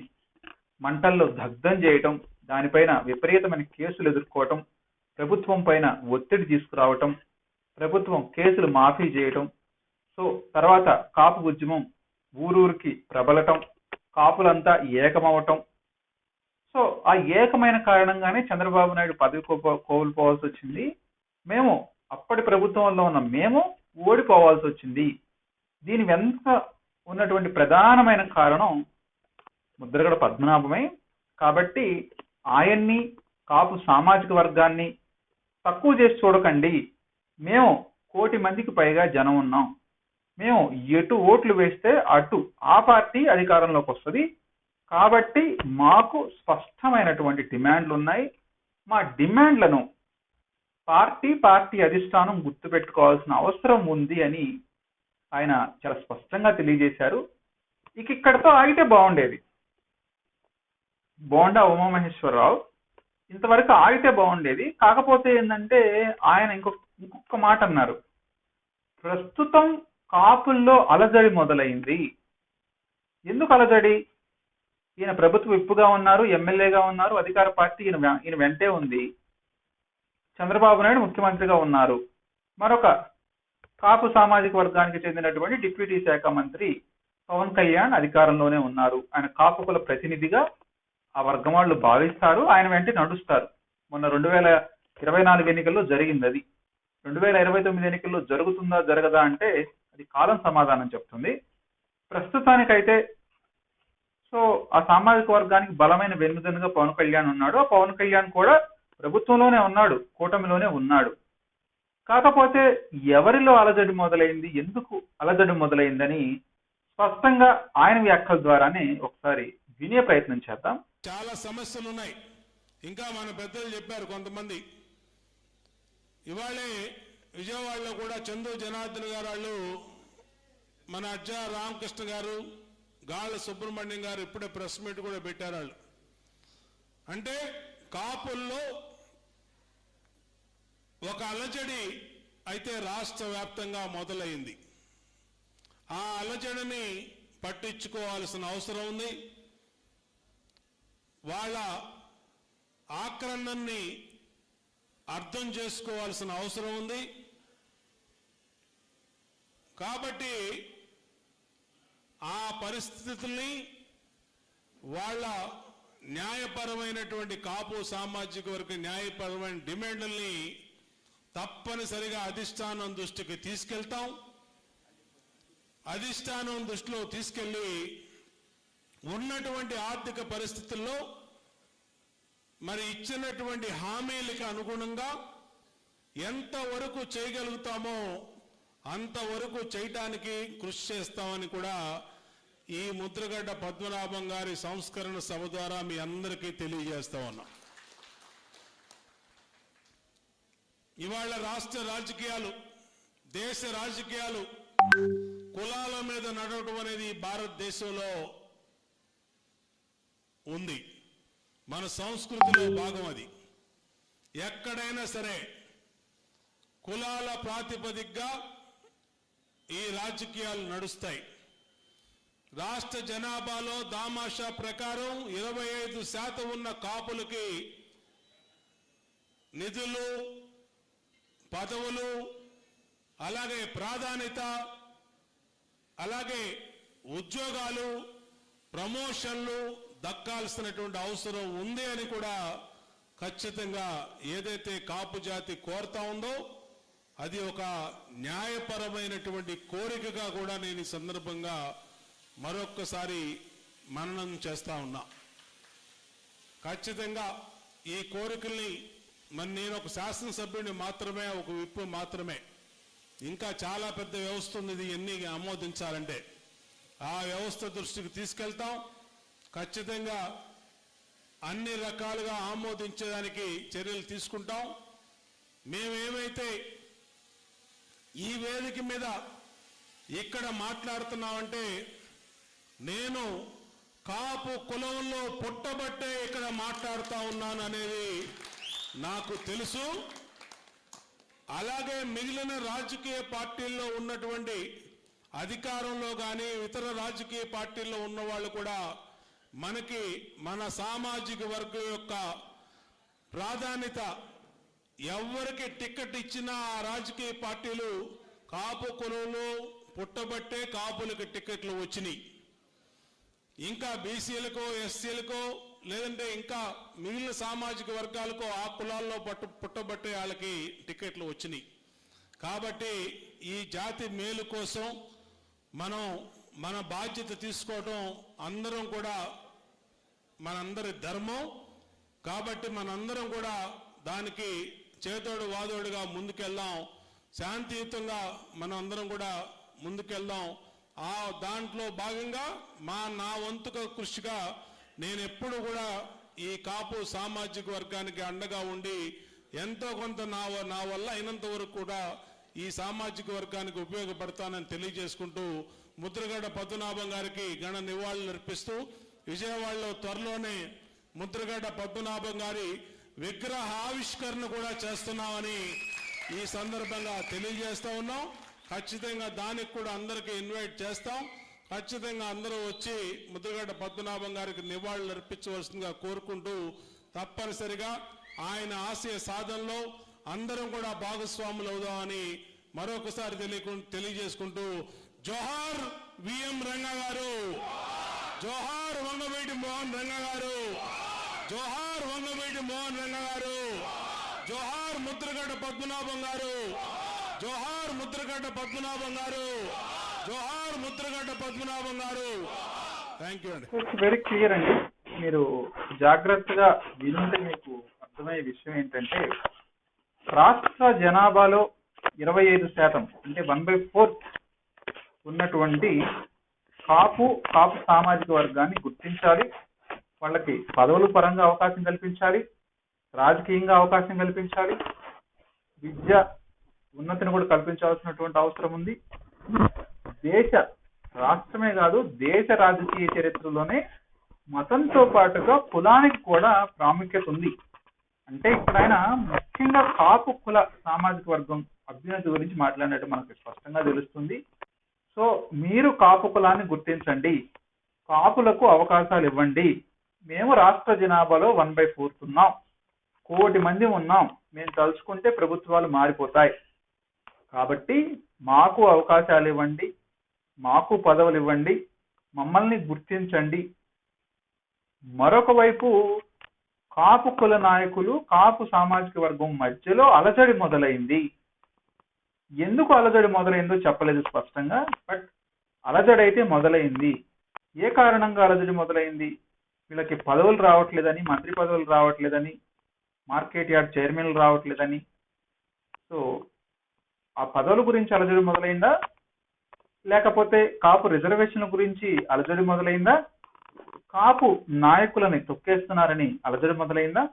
మంటల్లో దగ్ధం చేయటం, దానిపైన విపరీతమైన కేసులు ఎదుర్కోవటం, ప్రభుత్వం పైన ఒత్తిడి తీసుకురావటం, ప్రభుత్వం కేసులు మాఫీ చేయటం, సో తర్వాత కాపు ఉద్యమం ఊరూరికి ప్రబలటం, కాపులంతా ఏకమవటం. సో ఆ ఏకమైన కారణంగానే చంద్రబాబు నాయుడు పదవి కోల్పోవాల్సి వచ్చింది. మేము అప్పటి ప్రభుత్వంలో ఉన్న మేము ఓడిపోవాల్సి వచ్చింది. దీని వెనుక ఉన్నటువంటి ప్రధానమైన కారణం ముద్రగడ పద్మనాభమే. కాబట్టి ఆయన్ని, కాపు సామాజిక వర్గాన్ని తక్కువ చేసి చూడకండి. మేము 1 కోటి మందికి పైగా జనం ఉన్నాం. మేము ఎటు ఓట్లు వేస్తే అటు ఆ పార్టీ అధికారంలోకి వస్తుంది. కాబట్టి మాకు స్పష్టమైనటువంటి డిమాండ్లు ఉన్నాయి. మా డిమాండ్లను పార్టీ అధిష్టానం గుర్తుపెట్టుకోవాల్సిన అవసరం ఉంది అని ఆయన చాలా స్పష్టంగా తెలియజేశారు. ఇక్కడితో ఆగితే బాగుండేది. బోండా ఉమామహేశ్వరరావు ఇంతవరకు ఆగితే బాగుండేది. కాకపోతే ఏంటంటే ఆయన ఇంకొక మాట అన్నారు. ప్రస్తుతం కాపుల్లో అలజడి మొదలైంది. ఎందుకు అలజడి? ఈయన ప్రభుత్వ విప్పుగా ఉన్నారు, ఎమ్మెల్యేగా ఉన్నారు, అధికార పార్టీ ఈయన వెంటే ఉంది, చంద్రబాబు నాయుడు ముఖ్యమంత్రిగా ఉన్నారు. మరొక కాపు సామాజిక వర్గానికి చెందినటువంటి డిప్యూటీ శాఖ మంత్రి పవన్ కళ్యాణ్ అధికారంలోనే ఉన్నారు. ఆయన కాపు కుల ప్రతినిధిగా ఆ వర్గం వాళ్ళు భావిస్తారు, ఆయన వెంట నడుస్తారు. మొన్న 2024 ఎన్నికల్లో జరిగింది అది. 2029 ఎన్నికల్లో జరుగుతుందా జరగదా అంటే అది కాలం సమాధానం చెప్తుంది. ప్రస్తుతానికైతే సో ఆ సామాజిక వర్గానికి బలమైన వెన్నుదన్నుగా పవన్ కళ్యాణ్ ఉన్నాడు. ఆ పవన్ కళ్యాణ్ కూడా ప్రభుత్వంలోనే ఉన్నాడు, కూటమిలోనే ఉన్నాడు. కాకపోతే ఎవరిలో అలజడి మొదలైంది, ఎందుకు అలజడి మొదలైందని స్పష్టంగా ఆయన వ్యాఖ్యల ద్వారానే ఒకసారి వినే ప్రయత్నం చేద్దాం. చాలా సమస్యలు ఉన్నాయి. ఇంకా మన పెద్దలు చెప్పారు కొంతమంది. ఇవాళే విజయవాడలో కూడా చందు జనార్దన్ గారు వాళ్ళు, మన అజ్జా రామకృష్ణ గారు, గాళ్ళ సుబ్రహ్మణ్యం గారు ఇప్పుడే ప్రెస్ మీట్ కూడా పెట్టారు. వాళ్ళు అంటే కాపుల్లో ఒక అలజడి అయితే రాష్ట్ర వ్యాప్తంగా మొదలైంది. ఆ అలజడిని పట్టించుకోవాల్సిన అవసరం ఉంది. వాళ్ళ ఆక్రమణని అర్థం చేసుకోవాల్సిన అవసరం ఉంది. కాబట్టి ఆ పరిస్థితుల్ని వాళ్ళ న్యాయపరమైనటువంటి కాపు సామాజిక వర్గ న్యాయపరమైన డిమాండ్లని తప్పనిసరిగా అధిష్టానం దృష్టికి తీసుకెళ్తాం. అధిష్టానం దృష్టిలో తీసుకెళ్లి ఉన్నటువంటి ఆర్థిక పరిస్థితుల్లో మరి ఇచ్చినటువంటి హామీలకు అనుగుణంగా ఎంతవరకు చేయగలుగుతామో అంతవరకు చేయటానికి కృషి చేస్తామని కూడా ఈ ముద్రగడ్డ పద్మనాభం గారి సంస్కరణ సభ ద్వారా మీ అందరికీ తెలియజేస్తా ఉన్నాం. ఇవాళ రాష్ట్ర రాజకీయాలు, దేశ రాజకీయాలు కులాల మీద నడవడం అనేది భారతదేశంలో ఉంది. మన సంస్కృతిలో భాగం అది. ఎక్కడైనా సరే కులాల ప్రాతిపదికగా ఈ రాజకీయాలు నడుస్తాయి. రాష్ట్ర జనాభాలో దామాషా ప్రకారం 25% ఉన్న కాపులకి నిధులు, పదవులు, అలాగే ప్రాధాన్యత, అలాగే ఉద్యోగాలు, ప్రమోషన్లు దక్కాల్సినటువంటి అవసరం ఉంది అని కూడా ఖచ్చితంగా ఏదైతే కాపు జాతి కోరుతా ఉందో అది ఒక న్యాయపరమైనటువంటి కోరికగా కూడా నేను ఈ సందర్భంగా మరొక్కసారి మననం చేస్తా ఉన్నా. ఖచ్చితంగా ఈ కోరికల్ని నేను ఒక శాసనసభ్యుని మాత్రమే, ఒక విప్పు మాత్రమే. ఇంకా చాలా పెద్ద వ్యవస్థ ఉంది ఇది ఎన్ని ఆమోదించాలంటే. ఆ వ్యవస్థ దృష్టికి తీసుకెళ్తాం. ఖచ్చితంగా అన్ని రకాలుగా ఆమోదించడానికి చర్యలు తీసుకుంటాం. మేమేమైతే ఈ వేదిక మీద ఇక్కడ మాట్లాడుతున్నామంటే నేను కాపు కులంలో పుట్టబట్టే ఇక్కడ మాట్లాడుతూ ఉన్నాను అనేది నాకు తెలుసు. అలాగే మిగిలిన రాజకీయ పార్టీల్లో ఉన్నటువంటి అధికారంలో కానీ ఇతర రాజకీయ పార్టీల్లో ఉన్న వాళ్ళు కూడా మనకి మన సామాజిక వర్గం యొక్క ప్రాధాన్యత ఎవరికి టికెట్ ఇచ్చినా ఆ రాజకీయ పార్టీలు కాపు కులంలో పుట్టబట్టే కాపులకు టికెట్లు వచ్చినాయి. ఇంకా బీసీలకో, ఎస్సీలకో, లేదంటే ఇంకా మిగిలిన సామాజిక వర్గాలకో ఆ కులాల్లో పుట్టబట్టే వాళ్ళకి టికెట్లు వచ్చినాయి. కాబట్టి ఈ జాతి మేలు కోసం మనం మన బాధ్యత తీసుకోవడం అందరం కూడా మనందరి ధర్మం. కాబట్టి మనందరం కూడా దానికి చేదోడు వాదోడుగా ముందుకెళ్దాం. శాంతియుతంగా మనం అందరం కూడా ముందుకెళ్దాం. ఆ దాంట్లో భాగంగా నా వంతుగా కృషిగా నేను ఎప్పుడు కూడా ఈ కాపు సామాజిక వర్గానికి అండగా ఉండి ఎంతో కొంత నా వల్ల అయినంత వరకు కూడా ఈ సామాజిక వర్గానికి ఉపయోగపడతానని తెలియజేసుకుంటూ ముద్రగడ్డ పద్మనాభం గారికి ఘన నివాళులు అర్పిస్తూ విజయవాడలో త్వరలోనే ముద్రగడ్డ పద్మనాభం గారి విగ్రహ ఆవిష్కరణ కూడా చేస్తున్నామని ఈ సందర్భంగా తెలియజేస్తా ఉన్నాం. ఖచ్చితంగా దానికి కూడా అందరికీ ఇన్వైట్ చేస్తాం. ఖచ్చితంగా అందరూ వచ్చి ముద్రగడ్డ పద్మనాభం గారికి నివాళులు అర్పించవలసిందిగా కోరుకుంటూ తప్పనిసరిగా ఆయన ఆశయ సాధనలో అందరం కూడా భాగస్వాములు అవుదామని మరొకసారి తెలియజేసుకుంటూ జోహార్ విఎం రంగా గారు, జోహార్ వంగవీటి మోహన్ రంగా గారు, జోహార్ వంగవీటి మోహన్ రంగా గారు, జోహార్ ముద్రగడ్డ పద్మనాభం గారు, జోహార్ ముద్రగడ్డ పద్మనాభం గారు, జోహార్ ముద్రగడ్డ పద్మనాభం గారు. థ్యాంక్ యూ అండి. ఇట్స్ వెరీ క్లియర్ అండి. మీరు జాగ్రత్తగా వినుంటే మీకు అర్థమయ్యే విషయం ఏంటంటే, రాష్ట్ర జనాభాలో 25% అంటే 1/4 ఉన్నటువంటి కాపు సామాజిక వర్గాన్ని గుర్తించాలి, వాళ్ళకి పదవుల పరంగా అవకాశం కల్పించాలి, రాజకీయంగా అవకాశం కల్పించాలి, విద్య ఉన్నతిని కూడా కల్పించాల్సినటువంటి అవసరం ఉంది. రాష్ట్రమే కాదు, దేశ రాజకీయ చరిత్రలోనే మతంతో పాటుగా కులానికి కూడా ప్రాముఖ్యత ఉంది. అంటే ఇక్కడ ఆయన ముఖ్యంగా కాపు కుల సామాజిక వర్గం అభ్యున్నతి గురించి మాట్లాడినట్టు మనకు స్పష్టంగా తెలుస్తుంది. సో మీరు కాపు కులాన్ని గుర్తించండి, కాపులకు అవకాశాలు ఇవ్వండి. మేము రాష్ట్ర జనాభాలో 1/4 ఉన్నాం, 1 కోటి మంది ఉన్నాం, మేము తలుచుకుంటే ప్రభుత్వాలు మారిపోతాయి, కాబట్టి మాకు అవకాశాలు ఇవ్వండి, మాకు పదవులు ఇవ్వండి, మమ్మల్ని గుర్తించండి. మరొక వైపు కాపు కుల నాయకులు కాపు సామాజిక వర్గం మధ్యలో అలజడి మొదలైంది. ఎందుకు అలజడి మొదలైందో చెప్పలేదు స్పష్టంగా, బట్ అలజడి అయితే మొదలైంది. ఏ కారణంగా అలజడి మొదలైంది? వీళ్ళకి పదవులు రావట్లేదని, మంత్రి పదవులు రావట్లేదని, మార్కెట్ యార్డ్ చైర్మన్లు రావట్లేదని. సో ఆ పదవుల గురించి అలజడి మొదలైందా, లేకపోతే కాపు రిజర్వేషన్ల గురించి అలజడి మొదలైందా, కాపు నాయకులని తొక్కేస్తున్నారని అలజడి మొదలైందా?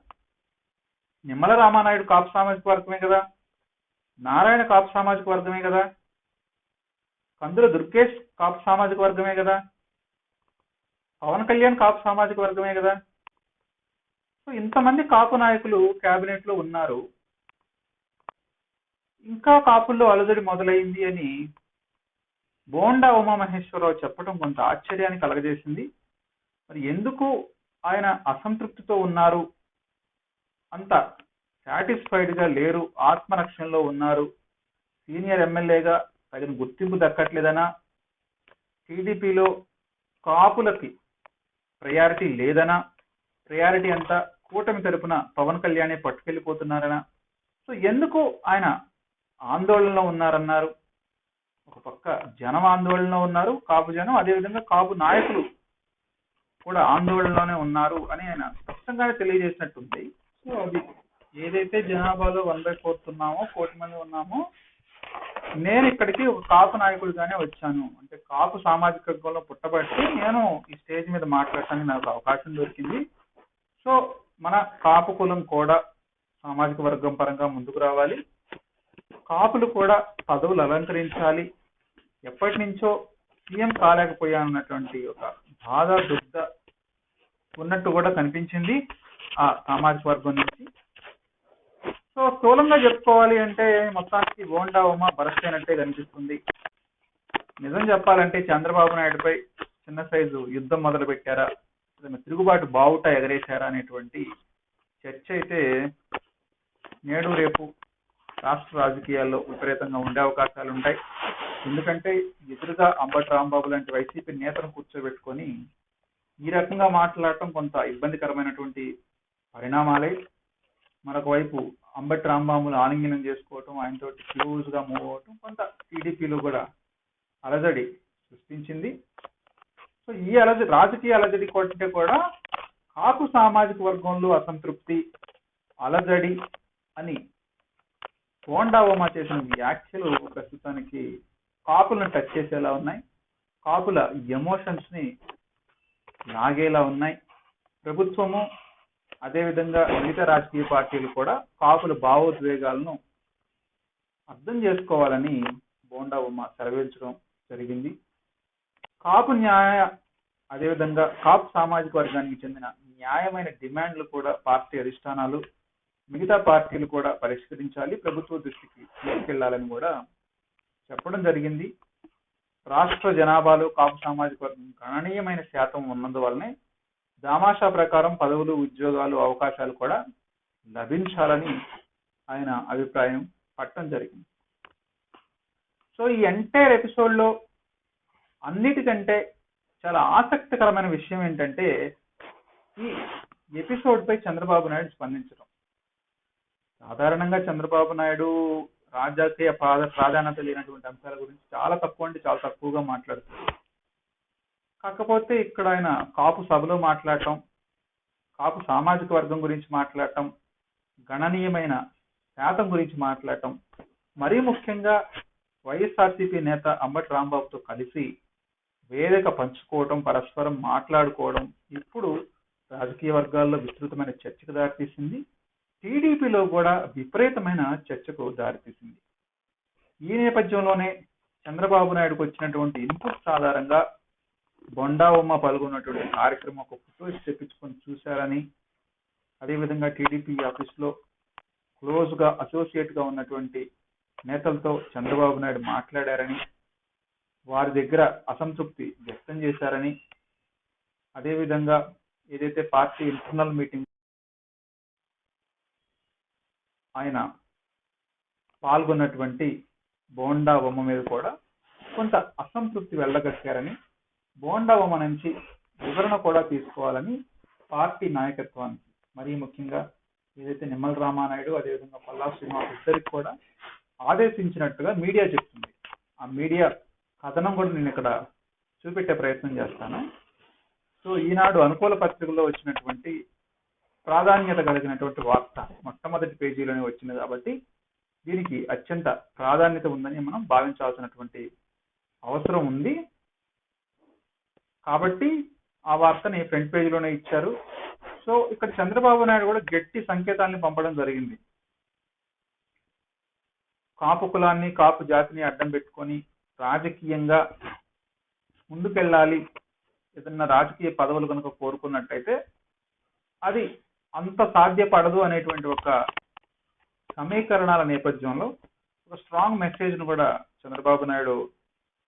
నిమ్మల రామానాయుడు కాపు సామాజిక వర్గమే కదా, నారాయణ కాపు సామాజిక వర్గమే కదా, కందుల దుర్గేష్ కాపు సామాజిక వర్గమే కదా, పవన్ కళ్యాణ్ కాపు సామాజిక వర్గమే కదా. సో ఇంతమంది కాపు నాయకులు కేబినెట్ లో ఉన్నారు, ఇంకా కాపుల్లో అలజడి మొదలైంది అని బోండా ఉమామహేశ్వరరావు చెప్పడం కొంత ఆశ్చర్యాన్ని కలగజేసింది. మరి ఎందుకు ఆయన అసంతృప్తితో ఉన్నారు, అంత సాటిస్ఫైడ్ గా లేరు, ఆత్మరక్షణలో ఉన్నారు, సీనియర్ ఎమ్మెల్యేగా తగిన గుర్తింపు దక్కట్లేదనా, టీడీపీలో కాపులకి ప్రయారిటీ లేదనా, ప్రయారిటీ అంతా కూటమి తరపున పవన్ కళ్యాణే పట్టుకెళ్ళిపోతున్నారనా? సో ఎందుకు ఆయన ఆందోళనలో ఉన్నారన్నారు? ఒక పక్క జనం ఆందోళనలో ఉన్నారు, కాపు జనం, అదేవిధంగా కాపు నాయకులు కూడా ఆందోళనలోనే ఉన్నారు అని ఆయన స్పష్టంగానే తెలియజేసినట్టుంది. సో అది ఏదైతే జనాభాలో 1/4 ఉన్నామో, 1 కోటి మంది ఉన్నామో, నేను ఇక్కడికి ఒక కాపు నాయకుడిగానే వచ్చాను, అంటే కాపు సామాజిక వర్గంలో పుట్టబట్టి నేను ఈ స్టేజ్ మీద మాట్లాడటానికి నాకు అవకాశం దొరికింది. సో మన కాపు కులం కూడా సామాజిక వర్గం పరంగా ముందుకు రావాలి, కాపులు కూడా పదవులు అలంకరించాలి, ఎప్పటి నుంచో సీఎం కాలేకపోయానన్నటువంటి ఒక బాధ దుగ్ధ ఉన్నట్టు కూడా కనిపించింది ఆ సామాజిక వర్గం నుంచి. సో స్థూలంగా చెప్పుకోవాలి అంటే మొత్తానికి బోండా ఉమా బరస్ట్ అయినట్టే కనిపిస్తుంది. నిజం చెప్పాలంటే చంద్రబాబు నాయుడుపై చిన్న సైజు యుద్ధం మొదలు పెట్టారా, తిరుగుబాటు బావుట ఎగరేశారా అనేటువంటి చర్చ అయితే నేడు రేపు రాష్ట్ర రాజకీయాల్లో విపరీతంగా ఉండే అవకాశాలు ఉంటాయి. ఎందుకంటే ఎదురుగా అంబటి రాంబాబు లాంటి వైసీపీ నేతను కూర్చోబెట్టుకొని ఈ రకంగా మాట్లాడటం కొంత ఇబ్బందికరమైనటువంటి పరిణామాలే. మరొక వైపు అంబటి రాంబాబును ఆలింగనం చేసుకోవటం, ఆయనతో క్లోజ్ గా మూవ్ అవటం కొంత టీడీపీలో కూడా అలజడి సృష్టించింది. సో ఈ అలజడి, రాజకీయ అలజడి కొంటే కూడా కాపు సామాజిక వర్గంలో అసంతృప్తి, అలజడి అని బోండా ఉమా చేసిన వ్యాఖ్యలు ప్రస్తుతానికి కాపులను టచ్ చేసేలా ఉన్నాయి, కాపుల ఎమోషన్స్ ని లాగేలా ఉన్నాయి. ప్రభుత్వము అదేవిధంగా మిగతా రాజకీయ పార్టీలు కూడా కాపుల భావోద్వేగాలను అర్థం చేసుకోవాలని బోండా ఉమా సెలవించడం జరిగింది. కాపు న్యాయ అదేవిధంగా కాపు సామాజిక వర్గానికి చెందిన న్యాయమైన డిమాండ్లు కూడా పార్టీ అధిష్టానాలు మిగతా పార్టీలు కూడా పరిష్కరించాలి, ప్రభుత్వ దృష్టికి తీసుకెళ్లాలని కూడా చెప్పడం జరిగింది. రాష్ట్ర జనాభాలో కాపు సామాజిక వర్గం గణనీయమైన శాతం ఉన్నందువల్లనే దామాషా ప్రకారం పదవులు, ఉద్యోగాలు, అవకాశాలు కూడా లభించాలని ఆయన అభిప్రాయం పట్టడం జరిగింది. సో ఈ ఎంటైర్ ఎపిసోడ్లో అన్నిటికంటే చాలా ఆసక్తికరమైన విషయం ఏంటంటే ఈ ఎపిసోడ్పై చంద్రబాబు నాయుడు స్పందించడం. సాధారణంగా చంద్రబాబు నాయుడు రాజకీయ ప్రాధాన్యత లేనటువంటి అంశాల గురించి చాలా తక్కువ అంటే చాలా తక్కువగా మాట్లాడుతారు. కాకపోతే ఇక్కడ ఆయన కాపు సభలో మాట్లాడటం, కాపు సామాజిక వర్గం గురించి మాట్లాడటం, గణనీయమైన శాతం గురించి మాట్లాడటం, మరీ ముఖ్యంగా వైఎస్ఆర్సీపీ నేత అంబటి రాంబాబుతో కలిసి వేదిక పంచుకోవడం, పరస్పరం మాట్లాడుకోవడం ఇప్పుడు రాజకీయ వర్గాల్లో విస్తృతమైన చర్చకు దారితీసింది. టీడీపీలో కూడా విపరీతమైన చర్చకు దారితీసింది. ఈ నేపథ్యంలోనే చంద్రబాబు నాయుడుకు వచ్చినటువంటి ఇన్పుట్స్ ఆధారంగా బొండా ఉమ్మ పాల్గొన్నటువంటి కార్యక్రమం ఒక ఫోటో తెప్పించుకొని చూశారని, అదేవిధంగా టీడీపీ ఆఫీస్లో క్లోజ్గా అసోసియేట్గా ఉన్నటువంటి నేతలతో చంద్రబాబు నాయుడు మాట్లాడారని, వారి దగ్గర అసంతృప్తి వ్యక్తం చేశారని, అదేవిధంగా ఏదైతే పార్టీ ఇంటర్నల్ మీటింగ్ ఆయన పాల్గొన్నటువంటి బోండా బొమ్మ మీద కూడా కొంత అసంతృప్తి వెళ్ళగక్కారని, బోండా బొమ్మ నుంచి వివరణ కూడా తీసుకోవాలని పార్టీ నాయకత్వానికి, మరీ ముఖ్యంగా ఏదైతే నిమ్మల రామానాయుడు అదేవిధంగా పల్లా శ్రీనివాస్ ఇద్దరికి కూడా ఆదేశించినట్టుగా మీడియా చెప్తుంది. ఆ మీడియా కథనం కూడా నేను ఇక్కడ చూపెట్టే ప్రయత్నం చేస్తాను. సో ఈనాడు అనుకూల పత్రికల్లో వచ్చినటువంటి ప్రాధాన్యత కలిగినటువంటి వార్త మొట్టమొదటి పేజీలోనే వచ్చింది కాబట్టి దీనికి అత్యంత ప్రాధాన్యత ఉందని మనం భావించాల్సినటువంటి అవసరం ఉంది. కాబట్టి ఆ వార్తని ఫ్రంట్ పేజీలోనే ఇచ్చారు. సో ఇక్కడ చంద్రబాబు నాయుడు కూడా గట్టి సంకేతాన్ని పంపడం జరిగింది. కాపు కులాన్ని, కాపు జాతిని అడ్డం పెట్టుకొని రాజకీయంగా ముందుకెళ్ళాలి, ఏదన్నా రాజకీయ పదవులు కనుక కోరుకున్నట్టయితే అది అంత సాధ్యపడదు అనేటువంటి ఒక సమీకరణాల నేపథ్యంలో ఒక స్ట్రాంగ్ మెసేజ్ను కూడా చంద్రబాబు నాయుడు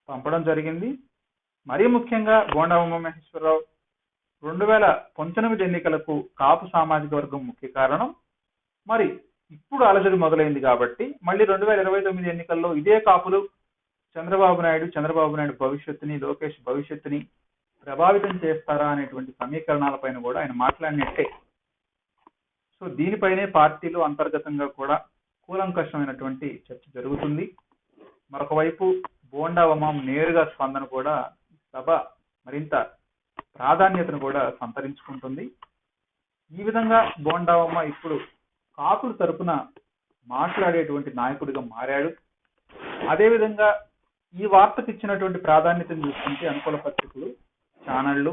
పంపడం జరిగింది. మరీ ముఖ్యంగా బోండా ఉమామహేశ్వరరావు 2019 ఎన్నికలకు కాపు సామాజిక వర్గం ముఖ్య కారణం. మరి ఇప్పుడు అలజడి మొదలైంది కాబట్టి మళ్ళీ 2029 ఎన్నికల్లో ఇదే కాపులు చంద్రబాబు నాయుడు భవిష్యత్తుని, లోకేష్ భవిష్యత్తుని ప్రభావితం చేస్తారా అనేటువంటి సమీకరణాలపైన కూడా ఆయన మాట్లాడినట్టే. సో దీనిపైనే పార్టీలో అంతర్గతంగా కూడా కూలంకషమైనటువంటి చర్చ జరుగుతుంది. మరొక వైపు బోండా ఉమాం నేరుగా స్పందన కూడా సభ మరింత ప్రాధాన్యతను కూడా సంతరించుకుంటుంది. ఈ విధంగా బోండా ఉమ్మ ఇప్పుడు కాపుల తరపున మాట్లాడేటువంటి నాయకుడిగా మారాడు. అదేవిధంగా ఈ వార్తకు ఇచ్చినటువంటి ప్రాధాన్యతను చూస్తుంటే అనుకూల పత్రికలు, ఛానళ్లు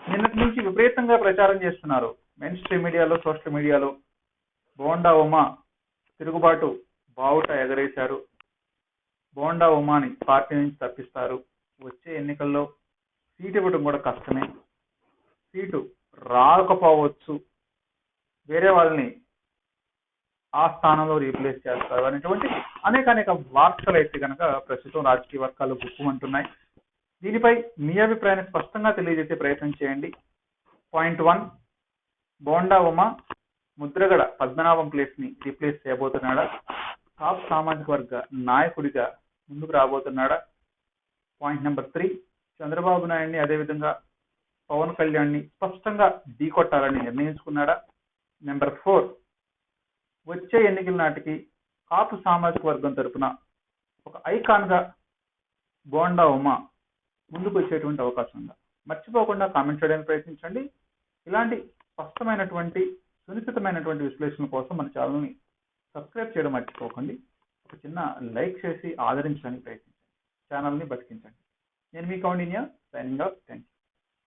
నిన్నటి నుంచి విపరీతంగా ప్రచారం చేస్తున్నారు. మెయిన్ స్ట్రీమ్ మీడియాలో, సోషల్ మీడియాలో బోండా ఉమ్మ తిరుగుబాటు బావుట ఎగరేశారు, బోండా ఉమ్మాని పార్టీ నుంచి తప్పిస్తారు, వచ్చే ఎన్నికల్లో సీటు ఇవ్వడం కూడా కష్టమే, సీటు రాకపోవచ్చు, వేరే వాళ్ళని ఆ స్థానంలో రీప్లేస్ చేస్తారు అనేటువంటి అనేక వార్తలు అయితే కనుక ప్రస్తుతం రాజకీయ వర్గాలు గుప్పుమంటున్నాయి. దీనిపై మీ అభిప్రాయాన్ని స్పష్టంగా తెలియజేసే ప్రయత్నం చేయండి. పాయింట్ 1, బోండా ఉమ్మ ముద్రగడ పద్మనాభం ప్లేస్ ని రీప్లేస్ చేయబోతున్నాడా, కాపు సామాజిక వర్గ నాయకుడిగా ముందుకు రాబోతున్నాడా? పాయింట్ నెంబర్ 3, చంద్రబాబు నాయుడిని అదేవిధంగా పవన్ కళ్యాణ్ని స్పష్టంగా ఢీకొట్టాలని నిర్ణయించుకున్నాడా? నెంబర్ 4, వచ్చే ఎన్నికల నాటికి కాపు సామాజిక వర్గం తరపున ఒక ఐకాన్ గా బోండా ఉమ్మ ముందుకు వచ్చేటువంటి అవకాశం ఉందా? మర్చిపోకుండా కామెంట్ చేయడానికి ప్రయత్నించండి. ఇలాంటి స్పష్టమైనటువంటి సునిశ్చితమైనటువంటి విశ్లేషణ కోసం మన ఛానల్ని సబ్స్క్రైబ్ చేయడం మర్చిపోకండి. ఒక చిన్న లైక్ చేసి ఆదరించడానికి ప్రయత్నించండి, ఛానల్ని బతికించండి. నేను మీ Kaundinya, signing off. Thank you.